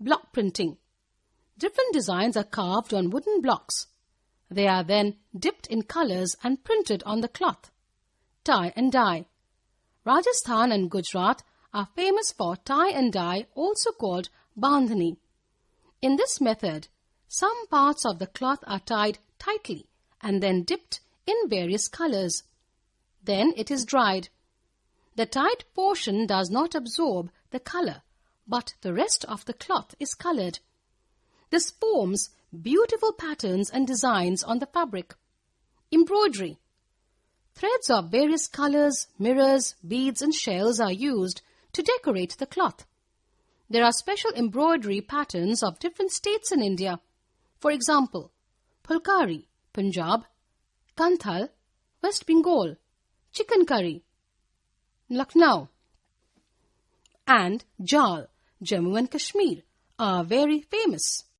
Block printing. Different designs are carved on wooden blocks. They are then dipped in colors and printed on the cloth. Tie and dye. Rajasthan and Gujarat are famous for tie and dye, also called bandhani. In this method, some parts of the cloth are tied tightly and then dipped in various colors. Then it is dried. The tied portion does not absorb the color, but the rest of the cloth is colored. This forms beautiful patterns and designs on the fabric. Embroidery. Threads of various colors, mirrors, beads and shells are used to decorate the cloth. There are special embroidery patterns of different states in India. For example, Phulkari, Punjab; Kanthal, West Bengal; Chikankari, Lucknow; and Jaal, Jammu and Kashmir are very famous.